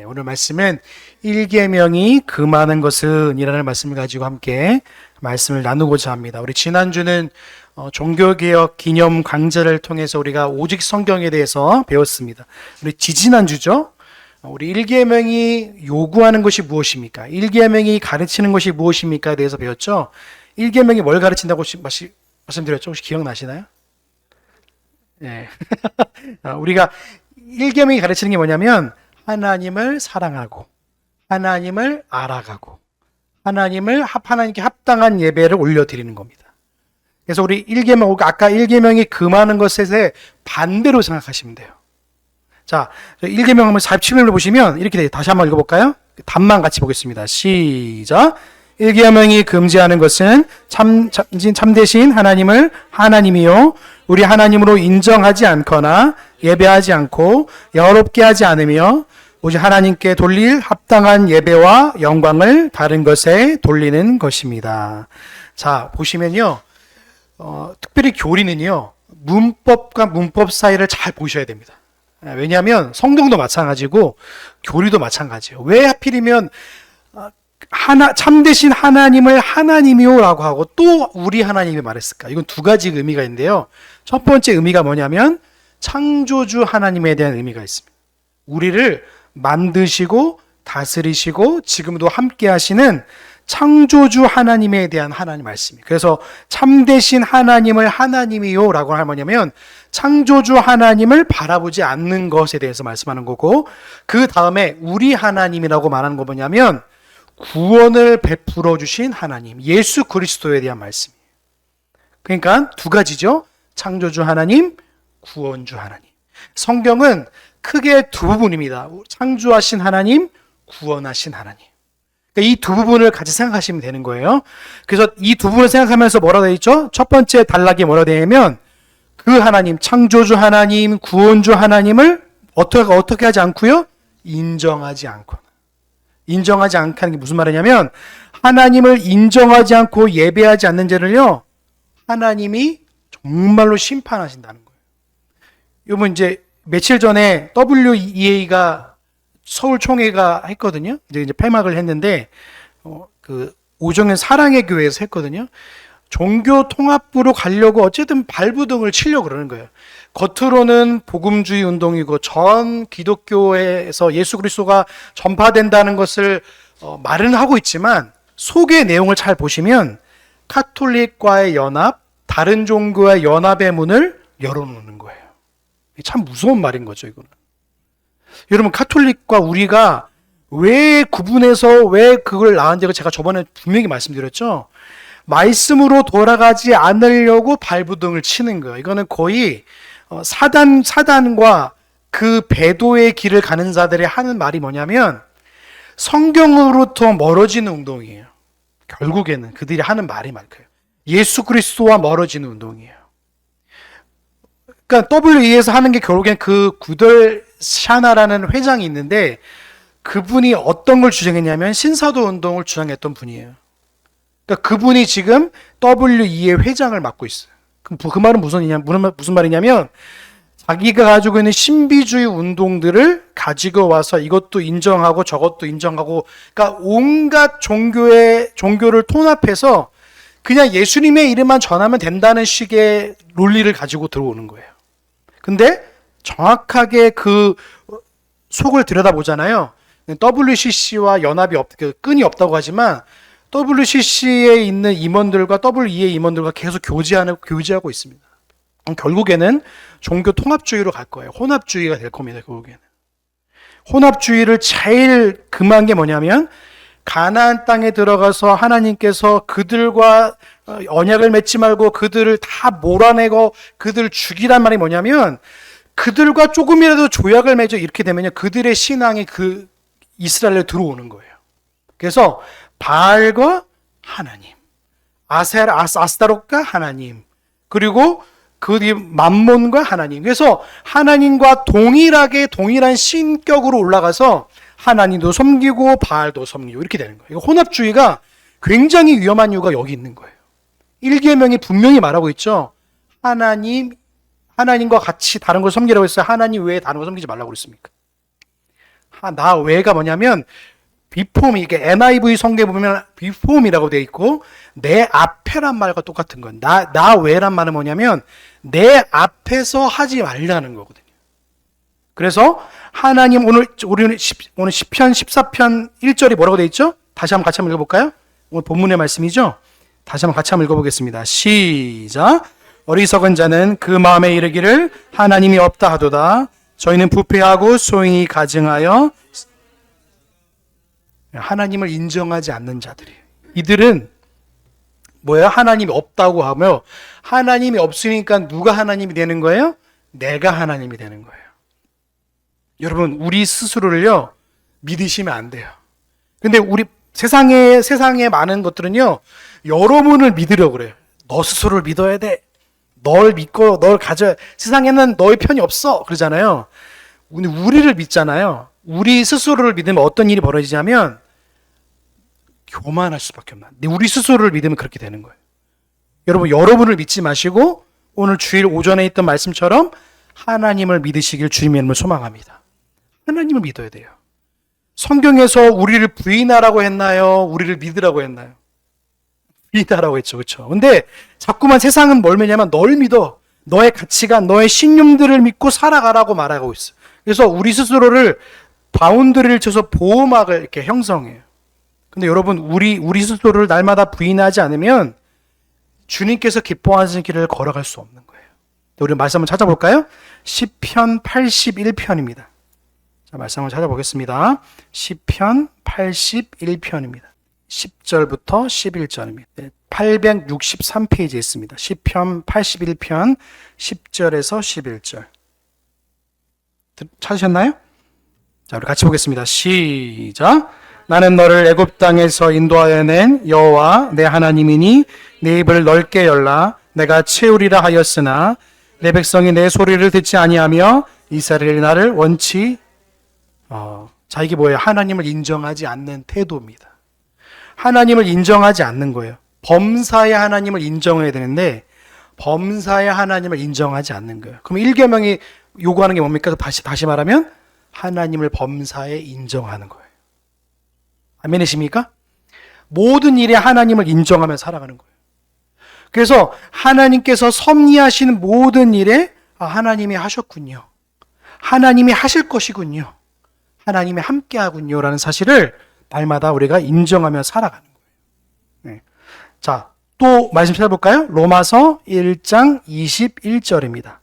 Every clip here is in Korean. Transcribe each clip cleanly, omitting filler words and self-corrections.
오늘 말씀은 1계명이 금하는 것은 이라는 말씀을 가지고 함께 말씀을 나누고자 합니다. 우리 지난주는 종교개혁 기념 강좌를 통해서 우리가 오직 성경에 대해서 배웠습니다. 우리 지지난주죠. 우리 1계명이 요구하는 것이 무엇입니까? 1계명이 가르치는 것이 무엇입니까? 에 대해서 배웠죠. 1계명이 뭘 가르친다고 말씀드렸죠? 혹시 기억나시나요? 네. 우리가 1계명이 가르치는 게 뭐냐면 하나님을 사랑하고 하나님을 알아가고 하나님께 합당한 예배를 올려드리는 겁니다. 그래서 우리 1계명, 아까 1계명이 금하는 것에 반대로 생각하시면 돼요. 자, 1계명 한번 47절을 보시면 이렇게 돼요. 다시 한번 읽어볼까요? 답만 같이 보겠습니다. 시작. 1계명이 금지하는 것은 참되신 하나님을 하나님이요 우리 하나님으로 인정하지 않거나 예배하지 않고 여롭게 하지 않으며 오직 하나님께 돌릴 합당한 예배와 영광을 다른 것에 돌리는 것입니다. 자, 보시면요. 특별히 교리는요. 문법과 문법 사이를 잘 보셔야 됩니다. 왜냐하면 성경도 마찬가지고 교리도 마찬가지예요. 왜 하필이면 참되신 하나님을 하나님이요라고 하고 또 우리 하나님이 말했을까? 이건 두 가지 의미가 있는데요. 첫 번째 의미가 뭐냐면 창조주 하나님에 대한 의미가 있습니다. 우리를 만드시고 다스리시고 지금도 함께 하시는 창조주 하나님에 대한 하나님 말씀이에요. 그래서 참되신 하나님을 하나님이요 라고 하면 뭐냐면 창조주 하나님을 바라보지 않는 것에 대해서 말씀하는 거고, 그 다음에 우리 하나님이라고 말하는 거 뭐냐면 구원을 베풀어 주신 하나님, 예수 그리스도에 대한 말씀이에요. 그러니까 두 가지죠. 창조주 하나님, 구원주 하나님. 성경은 크게 두 부분입니다. 창조하신 하나님, 구원하신 하나님. 그러니까 이 두 부분을 같이 생각하시면 되는 거예요. 그래서 이 두 부분을 생각하면서 뭐라고 되어 있죠? 첫 번째 단락이 뭐라고 되어 있냐면 그 하나님, 창조주 하나님, 구원주 하나님을 어떻게 하지 않고요? 인정하지 않고. 인정하지 않게 하는 게 무슨 말이냐면 하나님을 인정하지 않고 예배하지 않는 자를요, 하나님이 정말로 심판하신다는 거예요. 여러분 이제 며칠 전에 WEA가 서울 총회가 했거든요. 이제 폐막을 했는데 그 오정현 사랑의 교회에서 했거든요. 종교 통합부로 가려고 어쨌든 발부둥을 치려고 그러는 거예요. 겉으로는 복음주의 운동이고 전 기독교에서 예수 그리스도가 전파된다는 것을 말은 하고 있지만 속의 내용을 잘 보시면 카톨릭과의 연합, 다른 종교와의 연합의 문을 열어놓는 거예요. 참 무서운 말인 거죠, 이거는. 여러분, 카톨릭과 우리가 왜 구분해서 왜 그걸 낳은지가 제가 저번에 분명히 말씀드렸죠. 말씀으로 돌아가지 않으려고 발부둥을 치는 거예요. 이거는 거의 사단과 그 배도의 길을 가는 자들이 하는 말이 뭐냐면 성경으로부터 멀어지는 운동이에요. 결국에는 그들이 하는 말이 말이에요. 예수 그리스도와 멀어지는 운동이에요. 그러니까 WE에서 하는 게 결국엔 그 구덜 샤나라는 회장이 있는데 그분이 어떤 걸 주장했냐면 신사도 운동을 주장했던 분이에요. 그러니까 그분이 지금 WE의 회장을 맡고 있어요. 그 말은 무슨 말이냐면 자기가 가지고 있는 신비주의 운동들을 가지고 와서 이것도 인정하고 저것도 인정하고, 그러니까 온갖 종교를 통합해서 그냥 예수님의 이름만 전하면 된다는 식의 논리를 가지고 들어오는 거예요. 근데 정확하게 그 속을 들여다보잖아요. WCC와 연합이 끈이 없다고 하지만 WCC에 있는 임원들과 WE의 임원들과 계속 교제하고 있습니다. 결국에는 종교 통합주의로 갈 거예요. 혼합주의가 될 겁니다. 결국에는. 혼합주의를 제일 금한 게 뭐냐면 가나안 땅에 들어가서 하나님께서 그들과 언약을 맺지 말고 그들을 다 몰아내고 그들을 죽이란 말이 뭐냐면 그들과 조금이라도 조약을 맺어 이렇게 되면요, 그들의 신앙이 그 이스라엘에 들어오는 거예요. 그래서 바알과 하나님, 아스타롯과 하나님, 그리고 그 뒤에 맘몬과 하나님. 그래서 하나님과 동일한 신격으로 올라가서 하나님도 섬기고 바알도 섬기고 이렇게 되는 거예요. 혼합주의가 굉장히 위험한 이유가 여기 있는 거예요. 1계명이 분명히 말하고 있죠. 하나님과 같이 다른 걸 섬기라고 했어요. 하나님 외에 다른 걸 섬기지 말라고 그랬습니까? 나 외가 뭐냐면 비폼이 이게 NIV 성경에 보면 비폼이라고 되어 있고 내 앞에란 말과 똑같은 건 나 외란 말은 뭐냐면 내 앞에서 하지 말라는 거거든요. 그래서 하나님 우리는 오늘 시편 14편 1절이 뭐라고 되어 있죠? 다시 한번 같이 한번 읽어볼까요? 오늘 본문의 말씀이죠? 다시 한번 같이 한번 읽어보겠습니다. 시작. 어리석은 자는 그 마음에 이르기를 하나님이 없다 하도다. 저희는 부패하고 소용이 가증하여 하나님을 인정하지 않는 자들이에요. 이들은 뭐예요? 하나님이 없다고 하며 하나님이 없으니까 누가 하나님이 되는 거예요? 내가 하나님이 되는 거예요. 여러분, 우리 스스로를요 믿으시면 안 돼요. 근데 우리 세상에 많은 것들은요 여러분을 믿으려고 그래요. 너 스스로를 믿어야 돼. 널 믿고 널 가져. 세상에는 너의 편이 없어. 그러잖아요. 근데 우리를 믿잖아요. 우리 스스로를 믿으면 어떤 일이 벌어지냐면 교만할 수밖에 없나. 근데 우리 스스로를 믿으면 그렇게 되는 거예요. 여러분, 여러분을 믿지 마시고 오늘 주일 오전에 있던 말씀처럼 하나님을 믿으시길 주님의 이름으로 소망합니다. 하나님을 믿어야 돼요. 성경에서 우리를 부인하라고 했나요? 우리를 믿으라고 했나요? 믿으라고 했죠. 그렇죠? 근데 자꾸만 세상은 뭘 믿냐면 널 믿어. 너의 가치관, 너의 신념들을 믿고 살아가라고 말하고 있어. 그래서 우리 스스로를 바운드리를 쳐서 보호막을 이렇게 형성해요. 근데 여러분, 우리 스스로를 날마다 부인하지 않으면 주님께서 기뻐하시는 길을 걸어갈 수 없는 거예요. 우리 말씀 한번 찾아볼까요? 시편 81편입니다. 자, 말씀 한번 찾아보겠습니다. 시편 81편입니다. 10절부터 11절입니다. 863페이지에 있습니다. 시편 81편 10절에서 11절. 찾으셨나요? 자, 우리 같이 보겠습니다. 시작. 나는 너를 애굽 땅에서 인도하여 낸 여호와 내 하나님이니 내 입을 넓게 열라. 내가 채우리라 하였으나 내 백성이 내 소리를 듣지 아니하며 이스라엘이 나를 원치. 자, 이게 뭐예요? 하나님을 인정하지 않는 태도입니다. 하나님을 인정하지 않는 거예요. 범사의 하나님을 인정해야 되는데 범사의 하나님을 인정하지 않는 거예요. 그럼 1계명이 요구하는 게 뭡니까? 다시 말하면 하나님을 범사에 인정하는 거예요. 아멘이십니까? 모든 일에 하나님을 인정하며 살아가는 거예요. 그래서 하나님께서 섭리하시는 모든 일에 하나님이 하셨군요. 하나님이 하실 것이군요. 하나님이 함께하군요. 라는 사실을 날마다 우리가 인정하며 살아가는 거예요. 네. 자, 또 말씀 찾아볼까요? 로마서 1장 21절입니다. 자,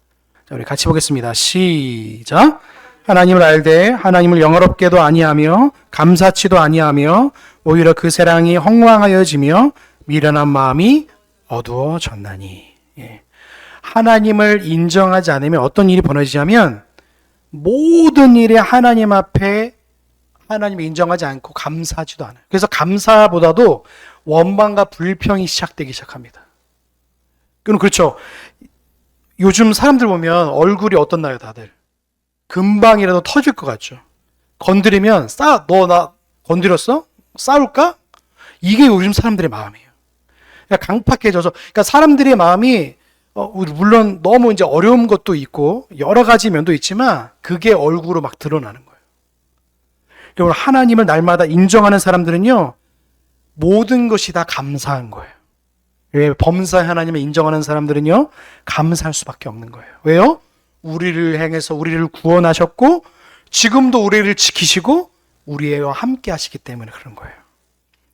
우리 같이 보겠습니다. 시작. 하나님을 알되 하나님을 영어롭게도 아니하며 감사치도 아니하며 오히려 그 사랑이 헛망하여지며 미련한 마음이 어두워졌나니. 예. 하나님을 인정하지 않으면 어떤 일이 벌어지냐면 모든 일에 하나님 앞에 하나님을 인정하지 않고 감사하지도 않아요. 그래서 감사보다도 원망과 불평이 시작합니다. 그럼 그렇죠. 요즘 사람들 보면 얼굴이 어떻나요, 다들? 금방이라도 터질 것 같죠. 건드리면 너 나 건드렸어? 싸울까? 이게 요즘 사람들의 마음이에요. 그러니까 강팍해져서, 그러니까 사람들의 마음이 물론 너무 이제 어려운 것도 있고 여러 가지 면도 있지만 그게 얼굴로 막 드러나는 거예요. 그러니까 하나님을 날마다 인정하는 사람들은요 모든 것이 다 감사한 거예요. 왜? 범사의 하나님을 인정하는 사람들은요 감사할 수밖에 없는 거예요. 왜요? 우리를 향해서 우리를 구원하셨고 지금도 우리를 지키시고 우리와 함께 하시기 때문에 그런 거예요.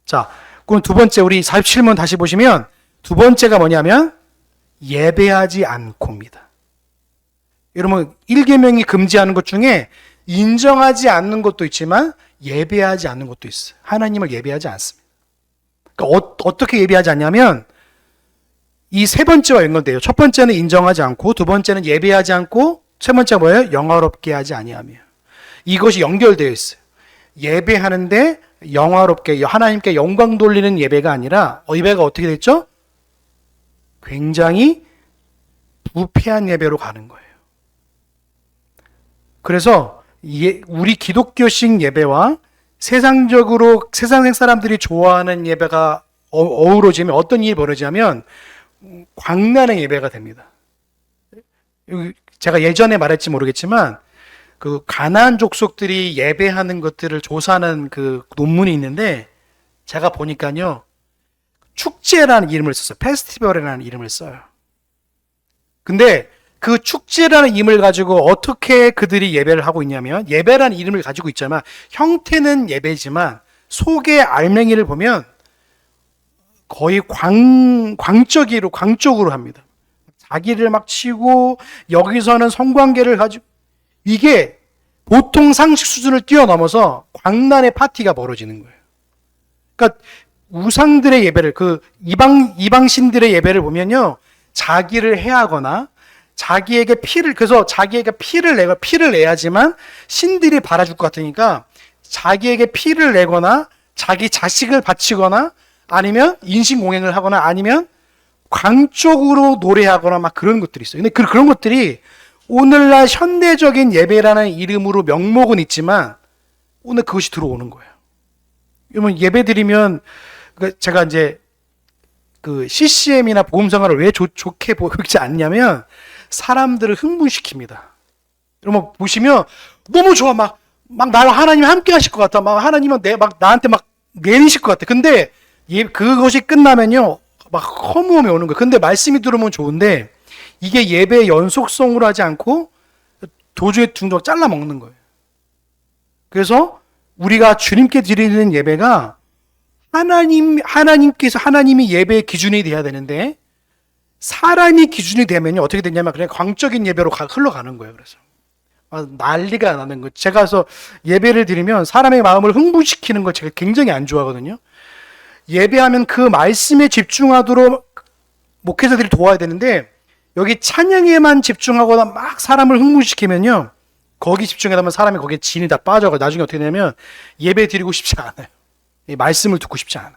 자, 그럼 두 번째 우리 47문 다시 보시면 두 번째가 뭐냐면 예배하지 않고입니다. 여러분 1계명이 금지하는 것 중에 인정하지 않는 것도 있지만 예배하지 않는 것도 있어요. 하나님을 예배하지 않습니다. 그러니까 어떻게 예배하지 않냐면 이 세 번째와 연관돼요. 첫 번째는 인정하지 않고 두 번째는 예배하지 않고 세 번째가 뭐예요? 영화롭게 하지 아니하며. 이것이 연결되어 있어요. 예배하는데 영화롭게 하나님께 영광 돌리는 예배가 아니라 예배가 어떻게 됐죠? 굉장히 부패한 예배로 가는 거예요. 그래서 우리 기독교식 예배와 세상적으로 세상 사람들이 좋아하는 예배가 어우러지면 어떤 일이 벌어지냐면 광란의 예배가 됩니다. 제가 예전에 말했지 모르겠지만 그 가나안 족속들이 예배하는 것들을 조사하는 그 논문이 있는데 제가 보니까요. 축제라는 이름을 썼어요. 페스티벌이라는 이름을 써요. 근데 그 축제라는 이름을 가지고 어떻게 그들이 예배를 하고 있냐면 예배라는 이름을 가지고 있지만 형태는 예배지만 속의 알맹이를 보면 거의 광적으로 합니다. 자기를 막 치고 여기서는 성관계를 가지고 이게 보통 상식 수준을 뛰어넘어서 광란의 파티가 벌어지는 거예요. 그러니까 우상들의 예배를 그 이방신들의 예배를 보면요. 자기를 해하거나 자기에게 피를 내야지만 신들이 바라줄 것 같으니까 자기에게 피를 내거나 자기 자식을 바치거나 아니면 인신공행을 하거나 아니면 광적으로 노래하거나 막 그런 것들이 있어요. 근데 그런 것들이 오늘날 현대적인 예배라는 이름으로 명목은 있지만 오늘 그것이 들어오는 거예요. 여러분 예배 드리면 제가 이제 그 CCM이나 복음성가를 왜 좋게 보이지 않냐면 사람들을 흥분시킵니다. 여러분 보시면 너무 좋아 막 나와 하나님 함께 하실 것 같아. 막 하나님은 나한테 막 내리실 것 같아. 근데 그것이 끝나면요 막 허무함이 오는 거예요. 근데 말씀이 들어오면 좋은데 이게 예배의 연속성으로 하지 않고 도중에 둥둥 잘라 먹는 거예요. 그래서 우리가 주님께 드리는 예배가 하나님이 예배의 기준이 돼야 되는데 사람이 기준이 되면요 어떻게 되냐면 그냥 광적인 예배로 흘러가는 거예요. 그래서 난리가 나는 거예요. 제가 그래서 예배를 드리면 사람의 마음을 흥분시키는 걸 제가 굉장히 안 좋아하거든요. 예배하면 그 말씀에 집중하도록 목회자들이 도와야 되는데 여기 찬양에만 집중하거나 막 사람을 흥분시키면요 거기 집중하다 보면 사람이 거기에 진이 다 빠져가 나중에 어떻게 되냐면 예배 드리고 싶지 않아요. 말씀을 듣고 싶지 않아요.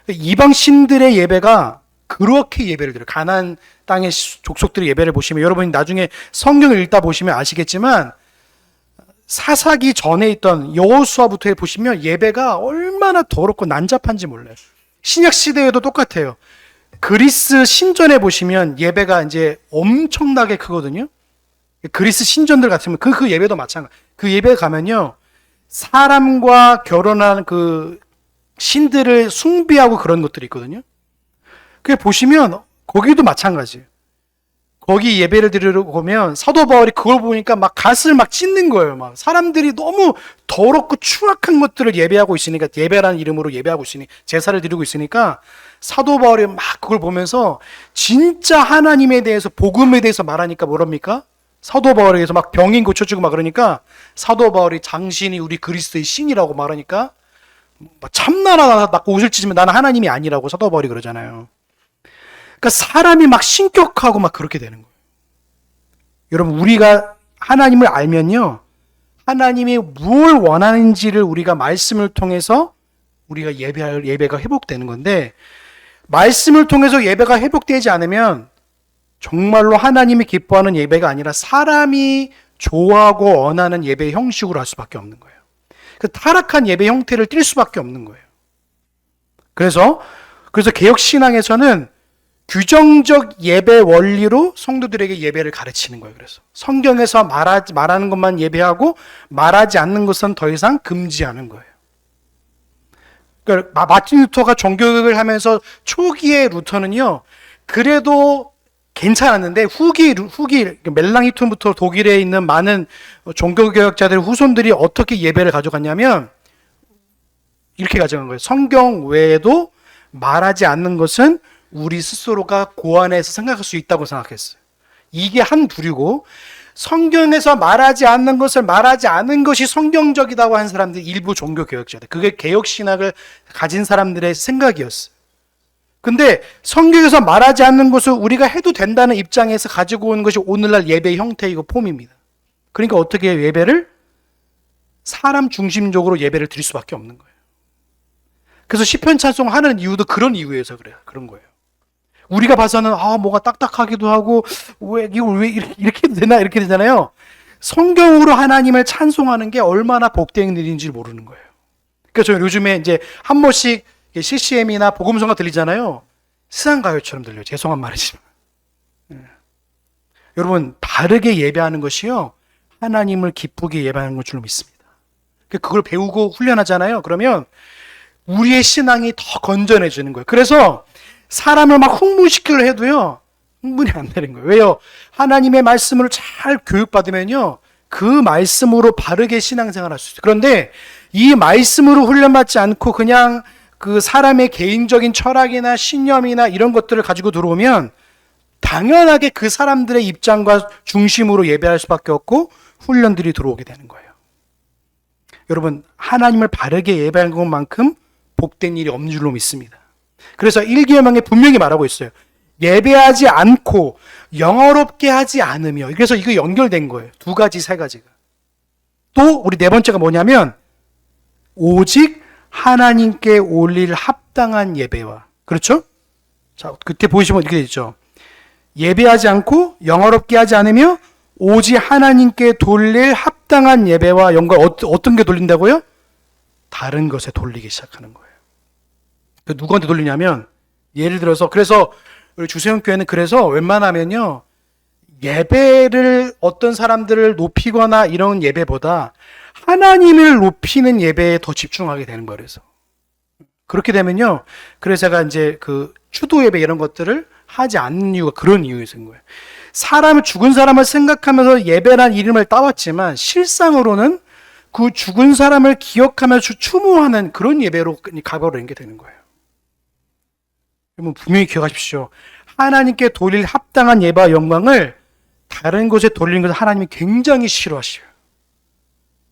이방 신들의 예배가 그렇게 예배를 드려요. 가나안 땅의 족속들의 예배를 보시면 여러분이 나중에 성경을 읽다 보시면 아시겠지만 사사기 전에 있던 여호수아부터 보시면 예배가 얼마나 더럽고 난잡한지 몰라요. 신약 시대에도 똑같아요. 그리스 신전에 보시면 예배가 이제 엄청나게 크거든요. 그리스 신전들 같으면 그 예배도 마찬가지. 그 예배 가면요. 사람과 결혼한 그 신들을 숭배하고 그런 것들이 있거든요. 그 보시면 거기도 마찬가지예요. 거기 예배를 드리러 보면 사도 바울이 그걸 보니까 막 가슴을 막 찢는 거예요. 막 사람들이 너무 더럽고 추악한 것들을 예배하고 있으니까 예배라는 이름으로 예배하고 있으니 제사를 드리고 있으니까 사도 바울이 막 그걸 보면서 진짜 하나님에 대해서 복음에 대해서 말하니까 뭐랍니까? 사도 바울에게서 막 병인 고쳐주고 막 그러니까 사도 바울이 당신이 우리 그리스도의 신이라고 말하니까 참나라 낳고 웃을 찢으면 나는 하나님이 아니라고 사도 바울이 그러잖아요. 그러니까 사람이 막 신격하고 막 그렇게 되는 거예요. 여러분 우리가 하나님을 알면요. 하나님이 뭘 원하는지를 우리가 말씀을 통해서 우리가 예배가 회복되는 건데 말씀을 통해서 예배가 회복되지 않으면 정말로 하나님이 기뻐하는 예배가 아니라 사람이 좋아하고 원하는 예배 형식으로 할 수밖에 없는 거예요. 그 타락한 예배 형태를 띌 수밖에 없는 거예요. 그래서 개혁신앙에서는 규정적 예배 원리로 성도들에게 예배를 가르치는 거예요. 그래서 성경에서 말하는 것만 예배하고 말하지 않는 것은 더 이상 금지하는 거예요. 그러니까 마틴 루터가 종교개혁을 하면서 초기의 루터는요. 그래도 괜찮았는데 후기 멜랑히톤부터 독일에 있는 많은 종교개혁자들 후손들이 어떻게 예배를 가져갔냐면 이렇게 가져간 거예요. 성경 외에도 말하지 않는 것은 우리 스스로가 고안해서 생각할 수 있다고 생각했어요. 이게 한 부류고 성경에서 말하지 않는 것을 말하지 않은 것이 성경적이라고 한 사람들이 일부 종교개혁자들. 그게 개혁신학을 가진 사람들의 생각이었어요. 근데 성경에서 말하지 않는 것을 우리가 해도 된다는 입장에서 가지고 온 것이 오늘날 예배의 형태이고 폼입니다. 그러니까 어떻게 해요? 예배를 사람 중심적으로 예배를 드릴 수밖에 없는 거예요. 그래서 시편 찬송 하는 이유도 그런 이유에서 그래요. 그런 거예요. 우리가 봐서는 뭐가 딱딱하기도 하고 왜 이렇게 되나 이렇게 되잖아요. 성경으로 하나님을 찬송하는 게 얼마나 복된 일인지 모르는 거예요. 그래서 저는 요즘에 이제 한 번씩 CCM이나 복음성가 들리잖아요. 세상 가요처럼 들려요. 죄송한 말이지만. 여러분 다르게 예배하는 것이요. 하나님을 기쁘게 예배하는 줄 믿습니다. 그걸 배우고 훈련하잖아요. 그러면 우리의 신앙이 더 건전해지는 거예요. 그래서 사람을 막 흥분시키려 해도요, 흥분이 안 되는 거예요. 왜요? 하나님의 말씀을 잘 교육받으면요, 그 말씀으로 바르게 신앙생활 할 수 있어요. 그런데 이 말씀으로 훈련받지 않고 그냥 그 사람의 개인적인 철학이나 신념이나 이런 것들을 가지고 들어오면 당연하게 그 사람들의 입장과 중심으로 예배할 수밖에 없고 훈련들이 들어오게 되는 거예요. 여러분, 하나님을 바르게 예배하는 것만큼 복된 일이 없는 줄로 믿습니다. 그래서 일기예명에 분명히 말하고 있어요. 예배하지 않고 영어롭게 하지 않으며. 그래서 이거 연결된 거예요. 두 가지, 세 가지가. 또 우리 네 번째가 뭐냐면 오직 하나님께 올릴 합당한 예배와. 그렇죠? 자, 그때 보시면 이렇게 되죠. 예배하지 않고 영어롭게 하지 않으며 오직 하나님께 돌릴 합당한 예배와 영광. 어떤 게 돌린다고요? 다른 것에 돌리기 시작하는 거예요. 누구한테 돌리냐면, 예를 들어서, 그래서 우리 주세훈교회는 그래서 웬만하면요, 예배를 어떤 사람들을 높이거나 이런 예배보다 하나님을 높이는 예배에 더 집중하게 되는 거예요. 그래서 그렇게 되면요, 그래서 제가 이제 그 추도 예배 이런 것들을 하지 않는 이유가 그런 이유에서인 거예요. 죽은 사람을 생각하면서 예배란 이름을 따왔지만 실상으로는 그 죽은 사람을 기억하면서 추모하는 그런 예배로 가버리는 게 되는 거예요. 여러분 분명히 기억하십시오. 하나님께 돌릴 합당한 예배와 영광을 다른 곳에 돌리는 것을 하나님이 굉장히 싫어하셔요.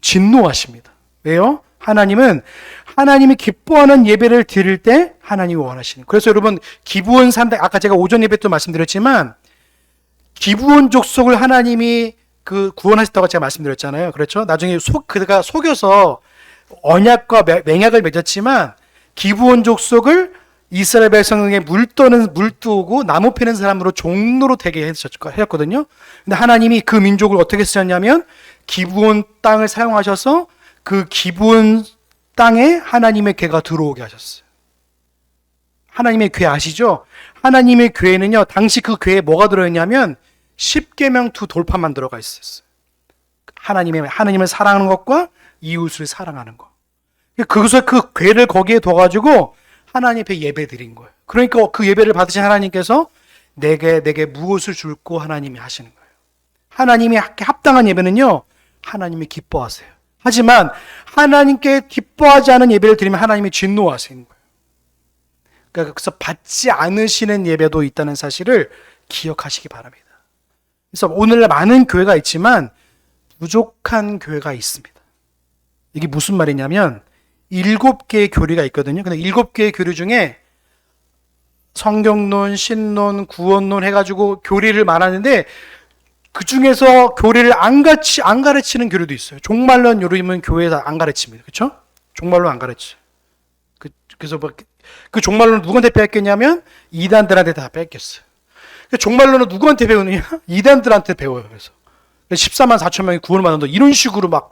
진노하십니다. 왜요? 하나님은 하나님이 기뻐하는 예배를 드릴 때 하나님이 원하시는. 그래서 여러분 기브온 산당, 아까 제가 오전 예배 때 말씀드렸지만 기브온 족속을 하나님이 그 구원하셨다고 제가 말씀드렸잖아요. 그렇죠? 나중에 그가 속여서 언약과 맹약을 맺었지만 기브온 족속을 이스라엘 백성에게 물 뜨고 나무 패는 사람으로 종로로 되게 하셨거든요. 근데 하나님이 그 민족을 어떻게 쓰셨냐면 기브온 땅을 사용하셔서 그 기브온 땅에 하나님의 궤가 들어오게 하셨어요. 하나님의 궤 아시죠? 하나님의 궤는요, 당시 그 궤에 뭐가 들어있냐면 10계명 2 돌파만 들어가 있었어요. 하나님을 사랑하는 것과 이웃을 사랑하는 것. 그래서 그 궤를 거기에 둬가지고 하나님 앞에 예배 드린 거예요. 그러니까 그 예배를 받으신 하나님께서 내게 무엇을 줄고 하나님이 하시는 거예요. 하나님이 합당한 예배는요, 하나님이 기뻐하세요. 하지만 하나님께 기뻐하지 않은 예배를 드리면 하나님이 진노하시는 거예요. 그러니까 그래서 받지 않으시는 예배도 있다는 사실을 기억하시기 바랍니다. 그래서 오늘날 많은 교회가 있지만 부족한 교회가 있습니다. 이게 무슨 말이냐면 7개의 교리가 있거든요. 근데 7개의 교리 중에 성경론, 신론, 구원론 해가지고 교리를 말하는데 그 중에서 교리를 안 가르치는 교리도 있어요. 종말론 요즘은 교회에서 안 가르칩니다. 그렇죠? 종말론 안 가르쳐요. 그래서 그 종말론을 누구한테 뺏겼냐면 이단들한테 다 뺏겼어요. 종말론은 누구한테 배우느냐? 이단들한테 배워요. 그래서 14만 4천 명이 구원을 받는다. 이런 식으로 막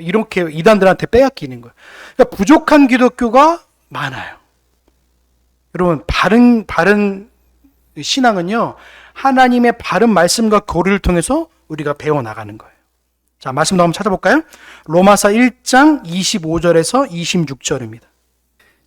이렇게 이단들한테 빼앗기는 거예요. 그러니까 부족한 기독교가 많아요. 여러분 바른 신앙은요, 하나님의 바른 말씀과 교리를 통해서 우리가 배워나가는 거예요. 자, 말씀 한번 찾아볼까요? 로마서 1장 25절에서 26절입니다.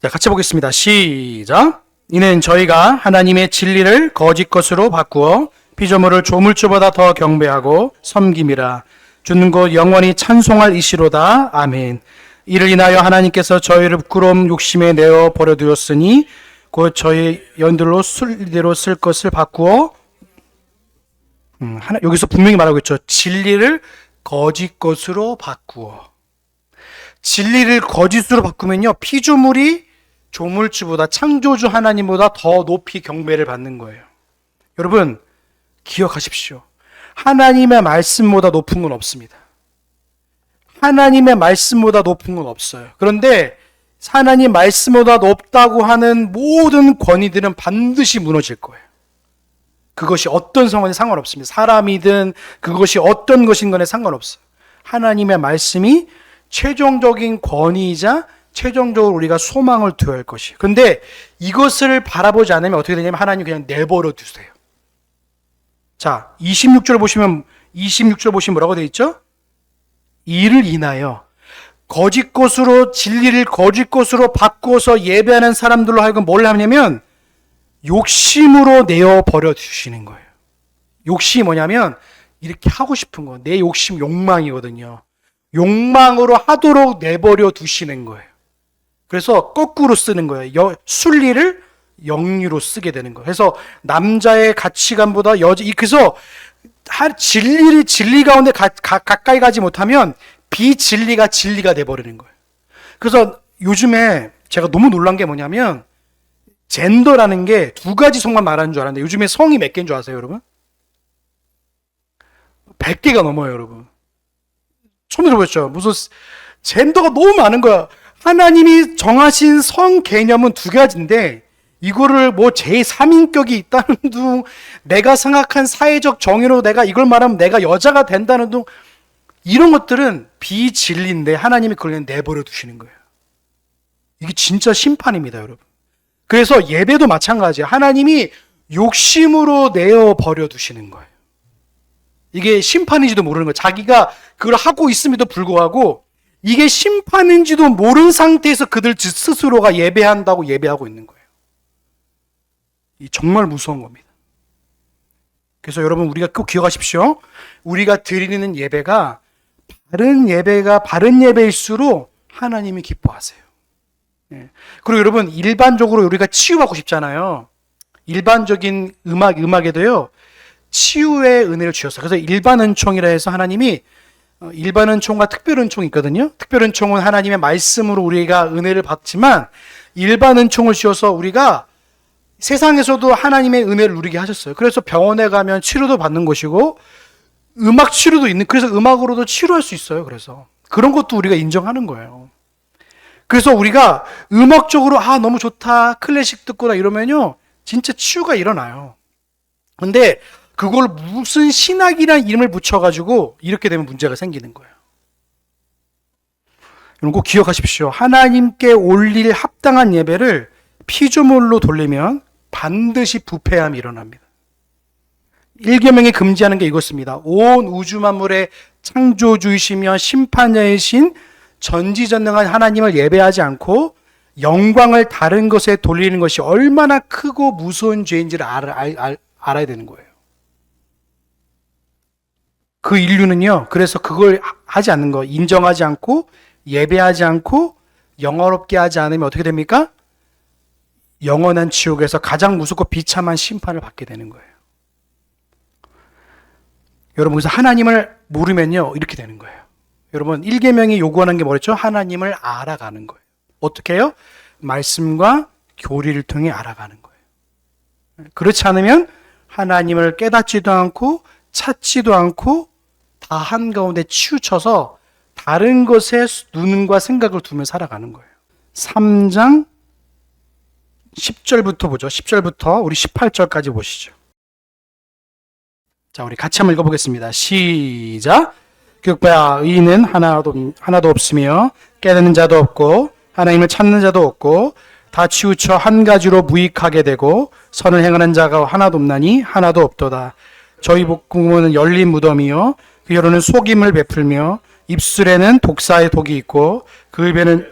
자, 같이 보겠습니다. 시작. 이는 저희가 하나님의 진리를 거짓 것으로 바꾸어 피조물을 조물주보다 더 경배하고 섬김이라. 주는 곧 영원히 찬송할 이시로다. 아멘. 이를 인하여 하나님께서 저희를 부끄러움 욕심에 내어 버려두었으니 곧 저희 연들로 순리대로 쓸 것을 바꾸어 여기서 분명히 말하고 있죠. 진리를 거짓 것으로 바꾸어. 진리를 거짓으로 바꾸면요, 피조물이 조물주보다, 창조주 하나님보다 더 높이 경배를 받는 거예요. 여러분 기억하십시오. 하나님의 말씀보다 높은 건 없습니다. 하나님의 말씀보다 높은 건 없어요. 그런데 하나님 말씀보다 높다고 하는 모든 권위들은 반드시 무너질 거예요. 그것이 어떤 상황에 상관없습니다. 사람이든 그것이 어떤 것인 간에 상관없어요. 하나님의 말씀이 최종적인 권위이자 최종적으로 우리가 소망을 두어야 할 것이에요. 그런데 이것을 바라보지 않으면 어떻게 되냐면 하나님 그냥 내버려 두세요. 자, 26절 보시면 뭐라고 되어 있죠? 이를 인하여 거짓 것으로 진리를 거짓 것으로 바꾸어서 예배하는 사람들로 하여금 뭘 하냐면 욕심으로 내어 버려 주시는 거예요. 욕심이 뭐냐면 이렇게 하고 싶은 거, 내 욕심 욕망이거든요. 욕망으로 하도록 내버려 두시는 거예요. 그래서 거꾸로 쓰는 거예요. 순리를 영리로 쓰게 되는 거예요. 그래서 남자의 가치관보다 그래서 진리 가운데 가까이 가지 못하면 비진리가 진리가 돼버리는 거예요. 그래서 요즘에 제가 너무 놀란 게 뭐냐면 젠더라는 게 두 가지 성만 말하는 줄 알았는데 요즘에 성이 몇 개인 줄 아세요, 여러분? 100개가 넘어요, 여러분. 처음 들어보셨죠? 무슨 젠더가 너무 많은 거야. 하나님이 정하신 성 개념은 두 가지인데 이거를 뭐 제3인격이 있다는 둥, 내가 생각한 사회적 정의로 내가 이걸 말하면 내가 여자가 된다는 둥, 이런 것들은 비진리인데 하나님이 그걸 내버려 두시는 거예요. 이게 진짜 심판입니다, 여러분. 그래서 예배도 마찬가지예요. 하나님이 욕심으로 내어 버려 두시는 거예요. 이게 심판인지도 모르는 거예요. 자기가 그걸 하고 있음에도 불구하고 이게 심판인지도 모르는 상태에서 그들 스스로가 예배한다고 예배하고 있는 거예요. 이 정말 무서운 겁니다. 그래서 여러분 우리가 꼭 기억하십시오. 우리가 드리는 예배가 바른 예배일수록 하나님이 기뻐하세요. 그리고 여러분 일반적으로 우리가 치유받고 싶잖아요. 일반적인 음악에도요. 치유의 은혜를 주셨어요. 그래서 일반 은총이라 해서 하나님이 일반 은총과 특별 은총이 있거든요. 특별 은총은 하나님의 말씀으로 우리가 은혜를 받지만 일반 은총을 주셔서 우리가 세상에서도 하나님의 은혜를 누리게 하셨어요. 그래서 병원에 가면 치료도 받는 것이고 음악 치료도 있는, 그래서 음악으로도 치료할 수 있어요. 그래서 그런 것도 우리가 인정하는 거예요. 그래서 우리가 음악적으로 너무 좋다, 클래식 듣거나 이러면요 진짜 치유가 일어나요. 근데 그걸 무슨 신학이라는 이름을 붙여가지고 이렇게 되면 문제가 생기는 거예요. 여러분 꼭 기억하십시오. 하나님께 올릴 합당한 예배를 피조물로 돌리면 반드시 부패함이 일어납니다. 일계명이 금지하는 게 이것입니다. 온 우주 만물의 창조주이시며 심판자이신 전지전능한 하나님을 예배하지 않고 영광을 다른 것에 돌리는 것이 얼마나 크고 무서운 죄인지를 알아야 되는 거예요. 그 인류는요, 그래서 그걸 하지 않는 거, 인정하지 않고 예배하지 않고 영화롭게 하지 않으면 어떻게 됩니까? 영원한 지옥에서 가장 무섭고 비참한 심판을 받게 되는 거예요. 여러분, 그래서 하나님을 모르면요 이렇게 되는 거예요. 여러분, 1계명이 요구하는 게 뭐랬죠? 하나님을 알아가는 거예요. 어떻게 해요? 말씀과 교리를 통해 알아가는 거예요. 그렇지 않으면 하나님을 깨닫지도 않고 찾지도 않고 다 한가운데 치우쳐서 다른 것에 눈과 생각을 두며 살아가는 거예요. 3장 10절부터 보죠. 10절부터 우리 18절까지 보시죠. 자, 우리 같이 한번 읽어보겠습니다. 시작. 그것보야 의인은 하나도 없으며 깨닫는 자도 없고 하나님을 찾는 자도 없고 다 치우쳐 한 가지로 무익하게 되고 선을 행하는 자가 하나도 없나니 하나도 없도다. 저희 복음은 열린 무덤이요 그 혀로는 속임을 베풀며 입술에는 독사의 독이 있고 그 입에는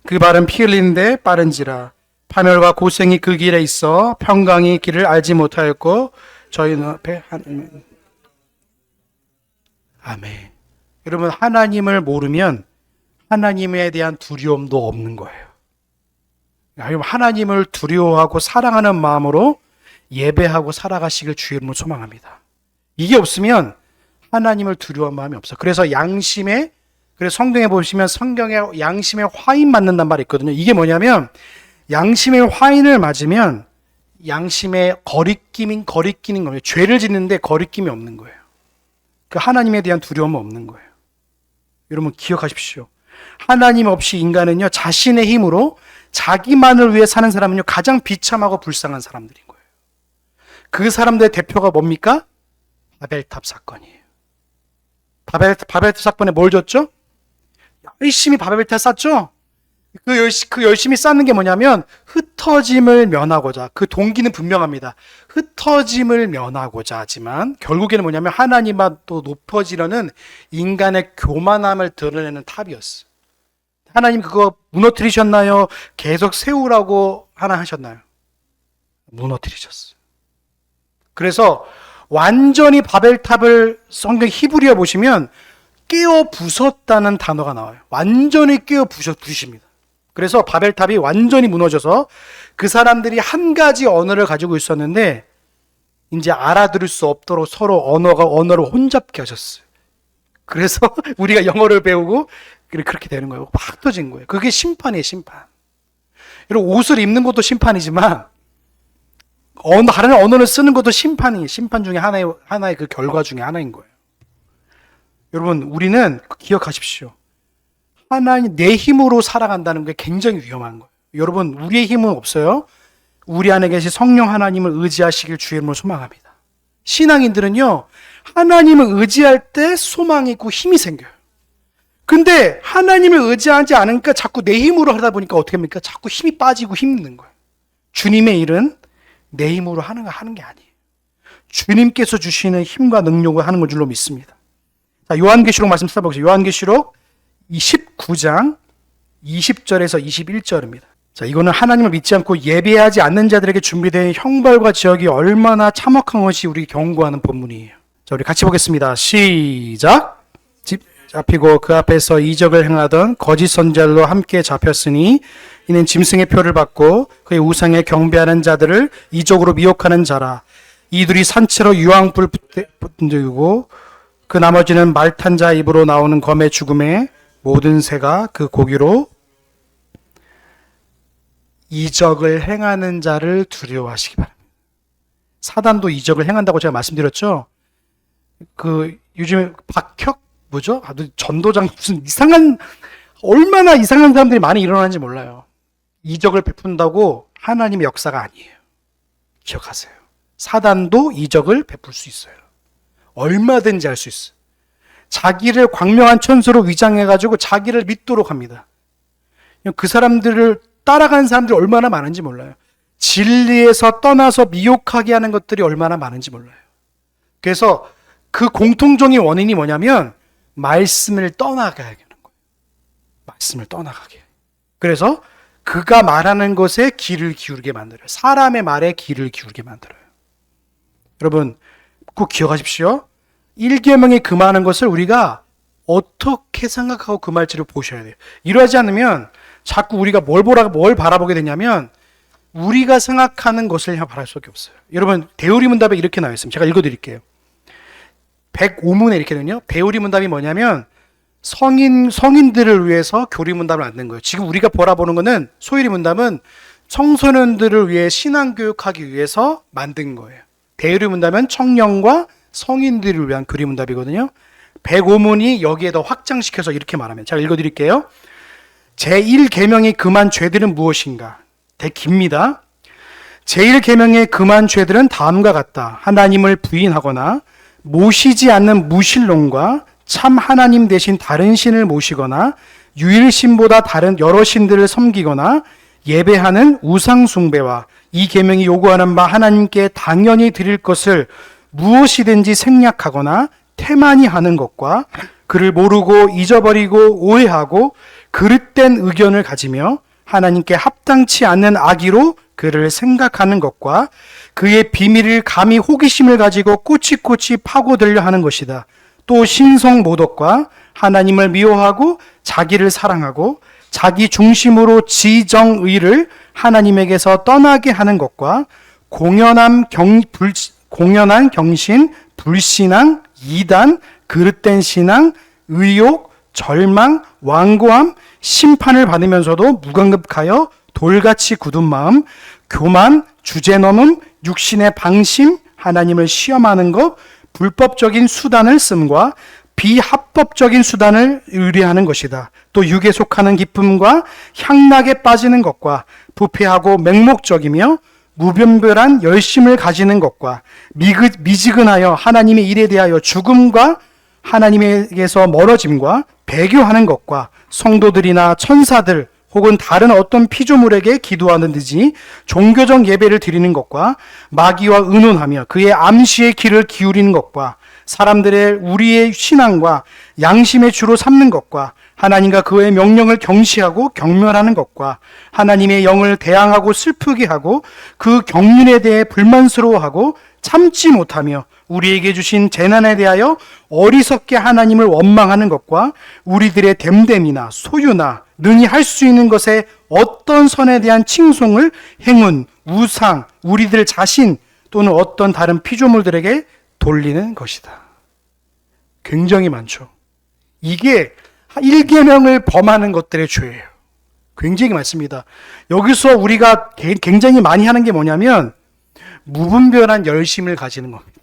그 발은 피 흘리는데 빠른지라. 파멸과 고생이 그 길에 있어 평강이 길을 알지 못하였고 저희는 앞에 아멘. 여러분, 하나님을 모르면 하나님에 대한 두려움도 없는 거예요. 하나님을 두려워하고 사랑하는 마음으로 예배하고 살아가시길 주의 이름으로 소망합니다. 이게 없으면 하나님을 두려워하는 마음이 없어. 그래서 그래서 성경에 보시면 성경에 양심의 화인 맞는단 말이 있거든요. 이게 뭐냐면 양심의 화인을 맞으면 양심의 거리끼는 거예요. 죄를 짓는데 거리낌이 없는 거예요. 그 하나님에 대한 두려움은 없는 거예요. 여러분 기억하십시오. 하나님 없이 인간은요 자신의 힘으로 자기만을 위해 사는 사람은요 가장 비참하고 불쌍한 사람들인 거예요. 그 사람들의 대표가 뭡니까? 바벨탑 사건이에요. 바벨탑 사건에 뭘 줬죠? 열심히 바벨탑 쌓죠? 그 열심히 쌓는 게 뭐냐면 흩어짐을 면하고자, 그 동기는 분명합니다. 흩어짐을 면하고자 하지만 결국에는 뭐냐면 하나님과 또 높아지려는 인간의 교만함을 드러내는 탑이었어요. 하나님 그거 무너뜨리셨나요? 계속 세우라고 하나 하셨나요? 무너뜨리셨어요. 그래서 완전히 바벨탑을 성경 히브리어 보시면 깨어 부쉈다는 단어가 나와요. 완전히 깨어 부십니다. 그래서 바벨탑이 완전히 무너져서 그 사람들이 한 가지 언어를 가지고 있었는데 이제 알아들을 수 없도록 서로 언어를 혼잡게 하셨어요. 그래서 우리가 영어를 배우고 그렇게 되는 거예요. 막 터진 거예요. 그게 심판이에요, 심판. 여러분, 옷을 입는 것도 심판이지만 다른 언어를 쓰는 것도 심판이에요. 심판 중에 하나의 그 결과 중에 하나인 거예요. 여러분, 우리는 기억하십시오. 하나님 내 힘으로 살아간다는 게 굉장히 위험한 거예요. 여러분, 우리의 힘은 없어요. 우리 안에 계신 성령 하나님을 의지하시길 주의 이름으로 소망합니다. 신앙인들은요, 하나님을 의지할 때 소망이 있고 힘이 생겨요. 근데 하나님을 의지하지 않으니까 자꾸 내 힘으로 하다 보니까 어떻게 합니까? 자꾸 힘이 빠지고 힘든 거예요. 주님의 일은 내 힘으로 하는 게 아니에요. 주님께서 주시는 힘과 능력을 하는 걸 줄로 믿습니다. 자, 요한계시록 말씀 써보겠습니다. 요한계시록 19장 20절에서 21절입니다. 자, 이거는 하나님을 믿지 않고 예배하지 않는 자들에게 준비된 형벌과 지옥이 얼마나 참혹한 것이 우리 경고하는 본문이에요. 자, 우리 같이 보겠습니다. 시작. 집 잡히고 그 앞에서 이적을 행하던 거짓 선지자들로 함께 잡혔으니 이는 짐승의 표를 받고 그의 우상에 경배하는 자들을 이적으로 미혹하는 자라. 이들이 산채로 유황불 붙들고 그 나머지는 말 탄 자 입으로 나오는 검의 죽음에 모든 새가 그 고기로 이적을 행하는 자를 두려워하시기 바랍니다. 사단도 이적을 행한다고 제가 말씀드렸죠. 그 요즘에 박혁 뭐죠? 전도장 무슨 얼마나 이상한 사람들이 많이 일어나는지 몰라요. 이적을 베푼다고 하나님의 역사가 아니에요. 기억하세요. 사단도 이적을 베풀 수 있어요. 얼마든지 할 수 있어요. 자기를 광명한 천사로 위장해가지고 자기를 믿도록 합니다. 그 사람들을 따라가는 사람들이 얼마나 많은지 몰라요. 진리에서 떠나서 미혹하게 하는 것들이 얼마나 많은지 몰라요. 그래서 그 공통적인 원인이 뭐냐면 말씀을 떠나가게 하는 거예요. 말씀을 떠나가게. 그래서 그가 말하는 것에 귀를 기울게 만들어요. 사람의 말에 귀를 기울게 만들어요. 여러분 꼭 기억하십시오. 1계명이 금하는 것을 우리가 어떻게 생각하고 금할지를 보셔야 돼요. 이러하지 않으면 자꾸 우리가 뭘 바라보게 되냐면 우리가 생각하는 것을 바랄 수밖에 없어요. 여러분 대우리문답에 이렇게 나와 있습니다. 제가 읽어드릴게요. 105문에 이렇게 되거든요. 대우리문답이 뭐냐면 성인들을 위해서 교리문답을 만든 거예요. 지금 우리가 바라보는 거는 소유리문답은 청소년들을 위해 신앙교육하기 위해서 만든 거예요. 대우리문답은 청년과 성인들을 위한 교리문답이거든요. 105문이 여기에 더 확장시켜서 이렇게 말하면 제가 읽어드릴게요. 제1계명이 금한 죄들은 무엇인가? 되게 깁니다. 제1계명의 금한 죄들은 다음과 같다. 하나님을 부인하거나 모시지 않는 무신론과 참 하나님 대신 다른 신을 모시거나 유일신보다 다른 여러 신들을 섬기거나 예배하는 우상숭배와 이 계명이 요구하는 바 하나님께 당연히 드릴 것을 무엇이든지 생략하거나 태만히 하는 것과 그를 모르고 잊어버리고 오해하고 그릇된 의견을 가지며 하나님께 합당치 않는 악의로 그를 생각하는 것과 그의 비밀을 감히 호기심을 가지고 꼬치꼬치 파고들려 하는 것이다. 또 신성모독과 하나님을 미워하고 자기를 사랑하고 자기 중심으로 지정의를 하나님에게서 떠나게 하는 것과 공연한 경신, 불신앙, 이단, 그릇된 신앙, 의욕, 절망, 완고함, 심판을 받으면서도 무감급하여 돌같이 굳은 마음, 교만, 주제넘음, 육신의 방심, 하나님을 시험하는 것, 불법적인 수단을 씀과 비합법적인 수단을 의뢰하는 것이다. 또 육에 속하는 기쁨과 향락에 빠지는 것과 부패하고 맹목적이며 무분별한 열심을 가지는 것과 미지근하여 하나님의 일에 대하여 죽음과 하나님에게서 멀어짐과 배교하는 것과 성도들이나 천사들 혹은 다른 어떤 피조물에게 기도하는지 종교적 예배를 드리는 것과 마귀와 의논하며 그의 암시의 귀를 기울이는 것과 사람들의 우리의 신앙과 양심의 주로 삼는 것과 하나님과 그의 명령을 경시하고 경멸하는 것과 하나님의 영을 대항하고 슬프게 하고 그 경륜에 대해 불만스러워하고 참지 못하며 우리에게 주신 재난에 대하여 어리석게 하나님을 원망하는 것과 우리들의 됨됨이나 소유나 능히 할 수 있는 것에 어떤 선에 대한 칭송을 행운, 우상, 우리들 자신 또는 어떤 다른 피조물들에게 돌리는 것이다. 굉장히 많죠. 이게 1계명을 범하는 것들의 죄예요. 굉장히 많습니다. 여기서 우리가 굉장히 많이 하는 게 뭐냐면 무분별한 열심을 가지는 겁니다.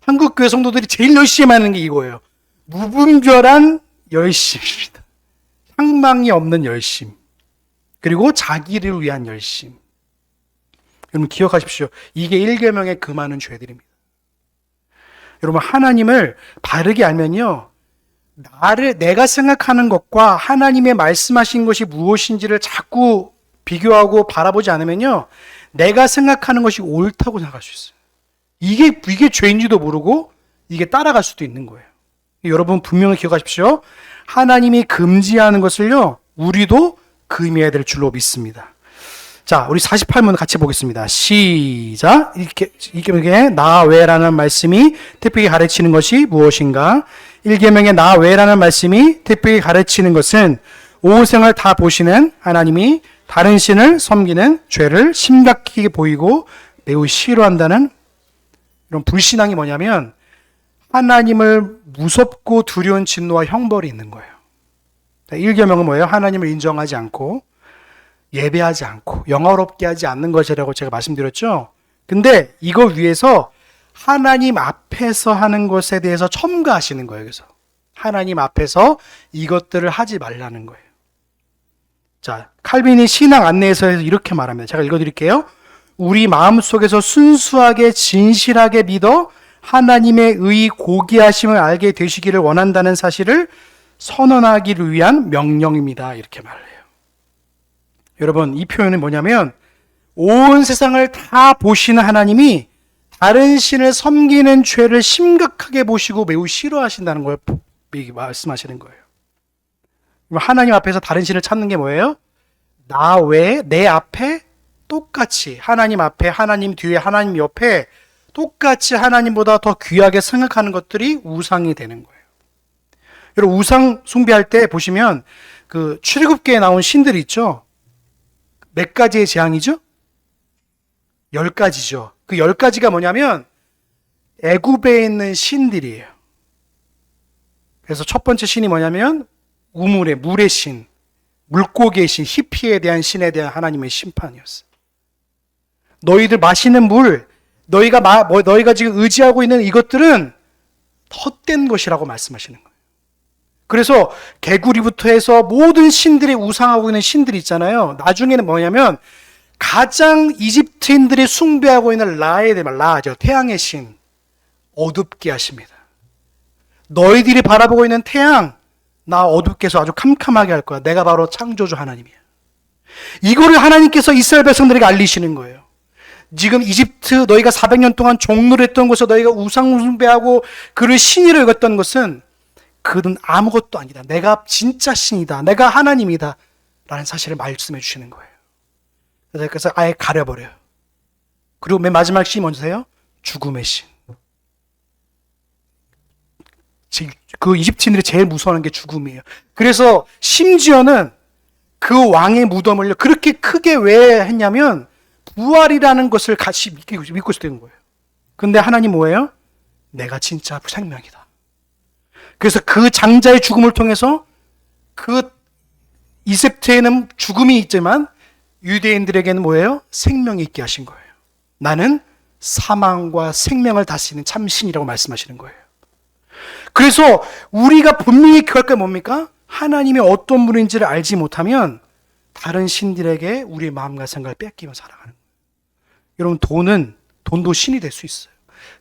한국 교회 성도들이 제일 열심히 하는 게 이거예요. 무분별한 열심입니다. 향망이 없는 열심. 그리고 자기를 위한 열심. 여러분 기억하십시오. 이게 1계명의 그 많은 죄들입니다. 여러분 하나님을 바르게 알면요. 내가 생각하는 것과 하나님의 말씀하신 것이 무엇인지를 자꾸 비교하고 바라보지 않으면요. 내가 생각하는 것이 옳다고 생각할 수 있어요. 이게 죄인지도 모르고 이게 따라갈 수도 있는 거예요. 여러분 분명히 기억하십시오. 하나님이 금지하는 것을요. 우리도 금해야 될 줄로 믿습니다. 자, 우리 48문 같이 보겠습니다. 시작. 이렇게 나 외라는 말씀이 특별히 가르치는 것이 무엇인가? 1계명의 나 외라는 말씀이 특별히 가르치는 것은 온 생을 다 보시는 하나님이 다른 신을 섬기는 죄를 심각하게 보이고 매우 싫어한다는 이런 불신앙이 뭐냐면 하나님을 무섭고 두려운 진노와 형벌이 있는 거예요. 1계명은 뭐예요? 하나님을 인정하지 않고 예배하지 않고 영화롭게 하지 않는 것이라고 제가 말씀드렸죠. 근데 이거 위해서 하나님 앞에서 하는 것에 대해서 첨가하시는 거예요. 그래서 하나님 앞에서 이것들을 하지 말라는 거예요. 자, 칼빈이 신앙 안내에서 이렇게 말합니다. 제가 읽어드릴게요. 우리 마음속에서 순수하게 진실하게 믿어 하나님의 의 고귀하심을 알게 되시기를 원한다는 사실을 선언하기를 위한 명령입니다. 이렇게 말해요. 여러분 이 표현은 뭐냐면 온 세상을 다 보시는 하나님이 다른 신을 섬기는 죄를 심각하게 보시고 매우 싫어하신다는 걸 말씀하시는 거예요. 하나님 앞에서 다른 신을 찾는 게 뭐예요? 나 외에 내 앞에 똑같이 하나님 앞에 하나님 뒤에 하나님 옆에 똑같이 하나님보다 더 귀하게 생각하는 것들이 우상이 되는 거예요. 여러분 우상 숭배할 때 보시면 그 출애굽기에 나온 신들이 있죠. 몇 가지의 재앙이죠? 10가지죠. 그 10가지가 뭐냐면 애굽에 있는 신들이에요. 그래서 첫 번째 신이 뭐냐면 우물의 물의 신, 물고기의 신, 히피에 대한 신에 대한 하나님의 심판이었어요. 너희들 마시는 물, 너희가 지금 의지하고 있는 이것들은 헛된 것이라고 말씀하시는 거예요. 그래서 개구리부터 해서 모든 신들이 우상하고 있는 신들이 있잖아요. 나중에는 뭐냐면 가장 이집트인들이 숭배하고 있는 라에 대한 라죠. 태양의 신. 어둡게 하십니다. 너희들이 바라보고 있는 태양, 나 어둡게 해서 아주 캄캄하게 할 거야. 내가 바로 창조주 하나님이야. 이거를 하나님께서 이스라엘 백성들에게 알리시는 거예요. 지금 이집트 너희가 400년 동안 종노를 했던 곳에서 너희가 우상 숭배하고 그를 신이라 여겼던 것은 그는 아무것도 아니다. 내가 진짜 신이다. 내가 하나님이다. 라는 사실을 말씀해 주시는 거예요. 그래서 아예 가려버려요. 그리고 맨 마지막 신이 뭔지세요? 죽음의 신. 그 이집트인들이 제일 무서워하는 게 죽음이에요. 그래서 심지어는 그 왕의 무덤을 그렇게 크게 왜 했냐면 부활이라는 것을 같이 믿고 있었던 거예요. 근데 하나님 뭐예요? 내가 진짜 생명이다. 그래서 그 장자의 죽음을 통해서 그 이집트에는 죽음이 있지만 유대인들에게는 뭐예요? 생명이 있게 하신 거예요. 나는 사망과 생명을 다스리는 참신이라고 말씀하시는 거예요. 그래서 우리가 분명히 기억할 게 뭡니까? 하나님이 어떤 분인지를 알지 못하면 다른 신들에게 우리의 마음과 생각을 뺏기며 살아가는 거예요. 여러분 돈도 신이 될 수 있어요.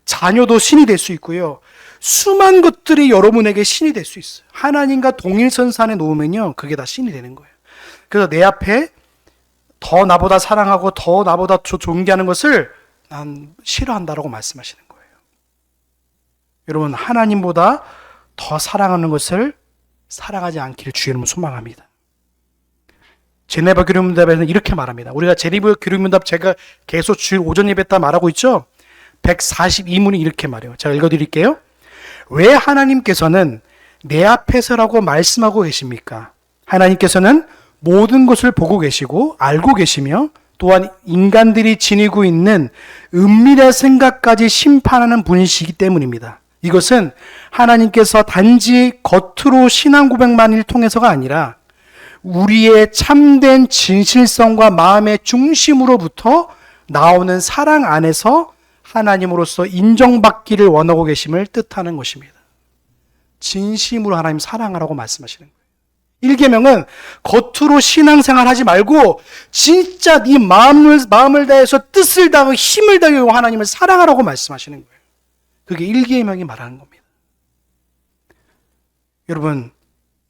자녀도 신이 될 수 있고요. 수많은 것들이 여러분에게 신이 될 수 있어요. 하나님과 동일선상에 놓으면요, 그게 다 신이 되는 거예요. 그래서 내 앞에 더 나보다 사랑하고 더 나보다 존귀하는 것을 난 싫어한다라고 말씀하시는 거예요. 여러분, 하나님보다 더 사랑하는 것을 사랑하지 않기를 주의 이름으로 소망합니다. 제네바 교류문답에는 이렇게 말합니다. 우리가 제네바 교류문답 제가 계속 주일 오전 예배 때 말하고 있죠. 142문이 이렇게 말해요. 제가 읽어드릴게요. 왜 하나님께서는 내 앞에서라고 말씀하고 계십니까? 하나님께서는 모든 것을 보고 계시고 알고 계시며 또한 인간들이 지니고 있는 은밀한 생각까지 심판하는 분이시기 때문입니다. 이것은 하나님께서 단지 겉으로 신앙 고백만을 통해서가 아니라 우리의 참된 진실성과 마음의 중심으로부터 나오는 사랑 안에서 하나님으로서 인정받기를 원하고 계심을 뜻하는 것입니다. 진심으로 하나님 사랑하라고 말씀하시는 거예요. 1계명은 겉으로 신앙생활 하지 말고 진짜 네 마음을 다해서 뜻을 다하고 힘을 다하고 하나님을 사랑하라고 말씀하시는 거예요. 그게 1계명이 말하는 겁니다. 여러분,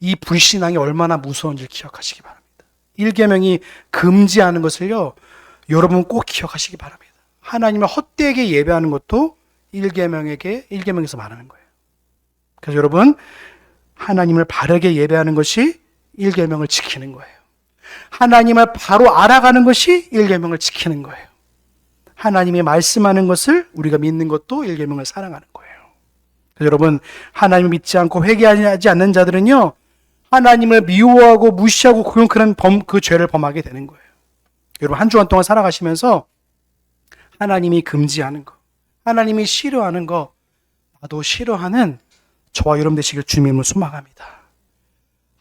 이 불신앙이 얼마나 무서운지 기억하시기 바랍니다. 1계명이 금지하는 것을요, 여러분 꼭 기억하시기 바랍니다. 하나님을 헛되게 예배하는 것도 1계명에서 말하는 거예요. 그래서 여러분, 하나님을 바르게 예배하는 것이 1계명을 지키는 거예요. 하나님을 바로 알아가는 것이 1계명을 지키는 거예요. 하나님이 말씀하는 것을 우리가 믿는 것도 1계명을 사랑하는 거예요. 그래서 여러분, 하나님을 믿지 않고 회개하지 않는 자들은요, 하나님을 미워하고 무시하고 그 죄를 범하게 되는 거예요. 여러분, 한 주간 동안 살아가시면서 하나님이 금지하는 거, 하나님이 싫어하는 거, 나도 싫어하는 저와 여러분 되시길 주님을 소망합니다.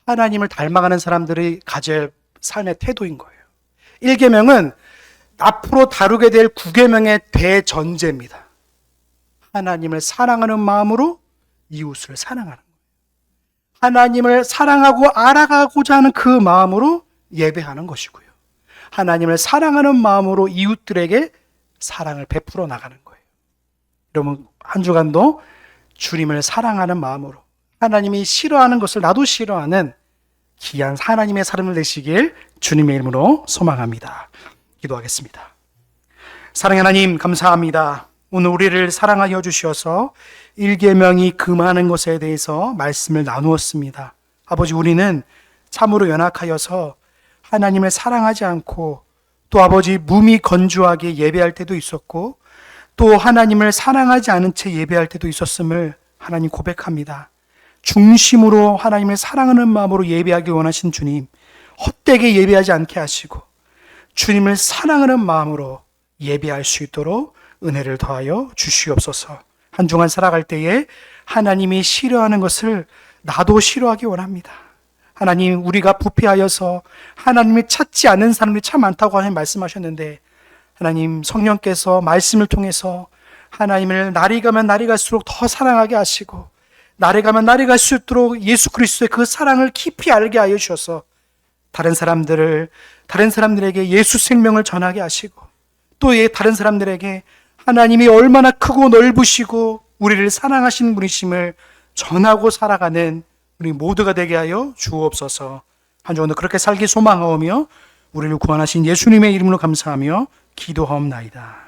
하나님을 닮아가는 사람들이 가질 삶의 태도인 거예요. 1계명은 앞으로 다루게 될 9계명의 대전제입니다. 하나님을 사랑하는 마음으로 이웃을 사랑하는 거예요. 하나님을 사랑하고 알아가고자 하는 그 마음으로 예배하는 것이고요. 하나님을 사랑하는 마음으로 이웃들에게 사랑을 베풀어 나가는 거예요. 여러분, 한 주간도 주님을 사랑하는 마음으로 하나님이 싫어하는 것을 나도 싫어하는 귀한 하나님의 사람을 되시길 주님의 이름으로 소망합니다. 기도하겠습니다. 사랑의 하나님, 감사합니다. 오늘 우리를 사랑하여 주셔서 1계명이 금하는 것에 대해서 말씀을 나누었습니다. 아버지, 우리는 참으로 연약하여서 하나님을 사랑하지 않고 또 아버지 몸이 건조하게 예배할 때도 있었고 또 하나님을 사랑하지 않은 채 예배할 때도 있었음을 하나님 고백합니다. 중심으로 하나님을 사랑하는 마음으로 예배하길 원하신 주님, 헛되게 예배하지 않게 하시고 주님을 사랑하는 마음으로 예배할 수 있도록 은혜를 더하여 주시옵소서. 한 주간 살아갈 때에 하나님이 싫어하는 것을 나도 싫어하기 원합니다. 하나님, 우리가 부패하여서 하나님을 찾지 않는 사람들이 참 많다고 하나님 말씀하셨는데, 하나님 성령께서 말씀을 통해서 하나님을 날이 가면 날이 갈수록 더 사랑하게 하시고 날이 가면 날이 갈수록 예수 그리스도의 그 사랑을 깊이 알게 하여 주셔서 다른 사람들에게 예수 생명을 전하게 하시고 또 다른 사람들에게 하나님이 얼마나 크고 넓으시고 우리를 사랑하시는 분이심을 전하고 살아가는 우리 모두가 되게 하여 주옵소서. 한 주간도 그렇게 살기 소망하오며 우리를 구원하신 예수님의 이름으로 감사하며 기도하옵나이다.